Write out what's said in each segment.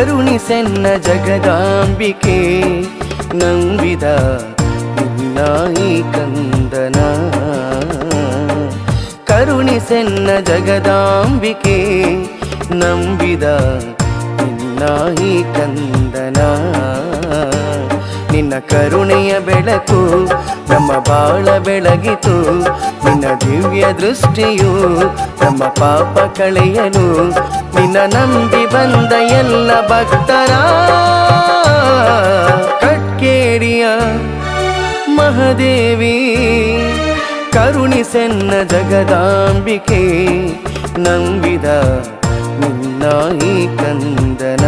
ಕರುಣಿಸೆನ್ನ ಜಗದಾಂಬಿಕೆ ನಂಬಿದ ನಿನ್ನಾಯಿ ಕಂದನ. ಕರುಣಿಸೆನ್ನ ಜಗದಾಂಬಿಕೆ ನಂಬಿದ ನಿನ್ನಾಯಿ ಕಂದನ. ನಿನ್ನ ಕರುಣೆಯ ಬೆಳಕು ನಮ್ಮ ಬಾಳ ಬೆಳಗಿತು. ನಿನ್ನ ದಿವ್ಯ ದೃಷ್ಟಿಯು ನಮ್ಮ ಪಾಪ ಕಳೆಯಲು. ನಿನ್ನ ನಂಬಿ ಬಂದ ಎಲ್ಲ ಭಕ್ತರ ಕಟ್ಕೇರಿಯ ಮಹಾದೇವಿ. ಕರುಣಿಸೆನ್ನ ಜಗದಾಂಬಿಕೆ ನಂಬಿದ ನಿನ್ನಾಯಿ ಕಂದನ.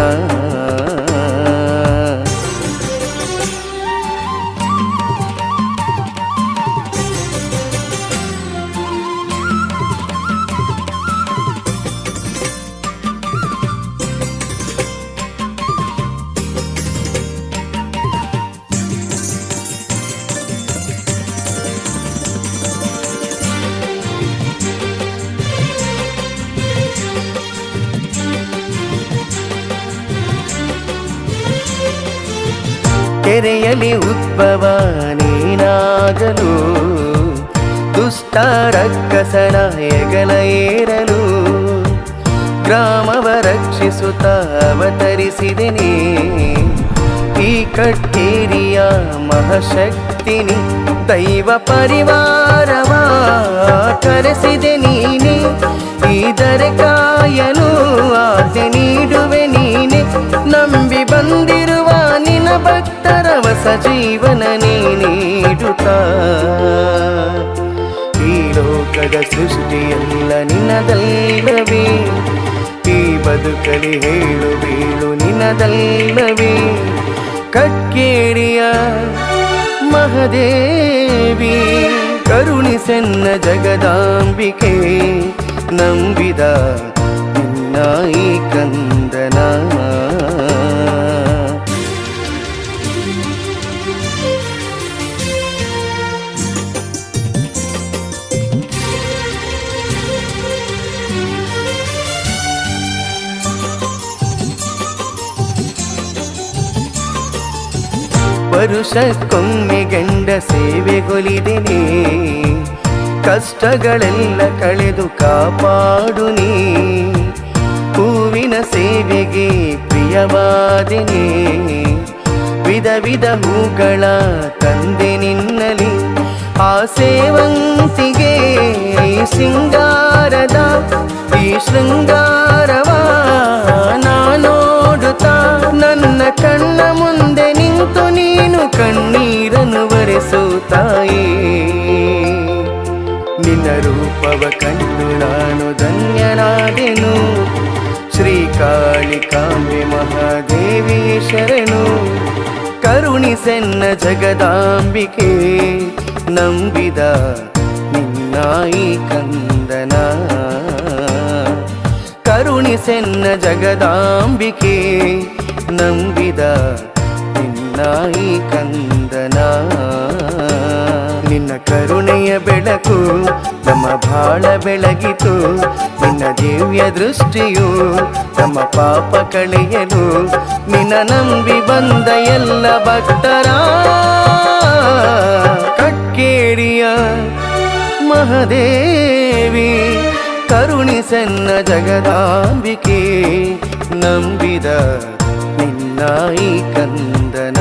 ಕೆರೆಯಲ್ಲಿ ಉದ್ಭವ ನೀನಾಗಲು. ದುಷ್ಟ ರಕ್ಕಸನ ಹೆಗಲ ಏರಲು. ಗ್ರಾಮವ ರಕ್ಷಿಸುತ್ತ ಅವತರಿಸಿದೆನೆ. ಈ ಕಟ್ಟೇರಿಯ ಮಹಾಶಕ್ತಿನಿ. ದೈವ ಪರಿವಾರವ ಕರೆಸಿದೆ ನೀನೆ. ಇದರ ಕಾಯಲು ಆಸೆ ನೀಡುವೆ ನೀನೆ. ನಂಬಿ ಬಂದಿರುವ ನಿನ್ನ ಭಕ್ತರ ಹೊಸ ಜೀವನ ನೀ ನೀಡುತ್ತಾ. ಈ ಲೋಕದ ಸೃಷ್ಟಿಯೆಲ್ಲ ನಿನ್ನದಲ್ಲವೇ. ಈ ಬದುಕಲಿ ಹೇಳು ಬೀಳು ನಿನ್ನದಲ್ಲವೇ. ಕಟ್ಕೇರಿಯ ಮಹಾದೇವಿ. ಕರುಣಿಸೆನ್ನ ಜಗದಾಂಬಿಕೆ ನಂಬಿದ ನಿನ್ನಾಯಿ ಕಂದನ. ವರುಷಕ್ಕೊಮ್ಮೆ ಗಂಡ ಸೇವೆಗೊಲಿದೆನೆ. ಕಷ್ಟಗಳೆಲ್ಲ ಕಳೆದು ಕಾಪಾಡು ನೀ. ಹೂವಿನ ಸೇವೆಗೆ ಪ್ರಿಯವಾದೆನೆ. ವಿಧ ವಿಧ ಹೂಗಳ ತಂದೆ ನಿನ್ನಲಿ. ಆ ಸೇವಂತಿಗೆ ಸಿಂಗಾರದ ಈ ಶೃಂಗಾರವ ನೋಡುತ್ತಾ. ನನ್ನ ಕಣ್ಣ ಮುಂದೆ ನಿಂತು ನೀನು ಕಣ್ಣೀರನ್ನು ಒರೆಸುತ್ತಾಯೇ. ನಿನ್ನ ರೂಪವ ಕಂಡು ನಾನು ಧನ್ಯನಾದೆನು. ಶ್ರೀಕಾಳಿಕಾಂಬೆ ಮಹಾದೇವಿ ಶರಣು. ಕರುಣಿಸೆನ್ನ ಜಗದಾಂಬಿಕೆ ನಂಬಿದ ನಿನ್ನಾಯಿ ಕಂದನ. ಕರುಣಿಸೆನ್ನ ಜಗದಾಂಬಿಕೆ ನಂಬಿದ ನಿನ್ನಾಯಿ ಕಂದನ. ನಿನ್ನ ಕರುಣೆಯ ಬೆಳಕು ನಮ್ಮ ಬಾಳ ಬೆಳಗಿತು. ನಿನ್ನ ದಿವ್ಯ ದೃಷ್ಟಿಯು ನಮ್ಮ ಪಾಪ ಕಳೆಯಲು. ನಿನ್ನ ನಂಬಿ ಬಂದ ಎಲ್ಲ ಭಕ್ತರ ಕಟ್ಕೇರಿಯ ಮಹಾದೇವಿ. ಕರುಣಿಸೆನ್ನ ಜಗದಾಂಬಿಕೆ ನಂಬಿದ ನಿನ್ನಾಯಿ ಕಂದನ.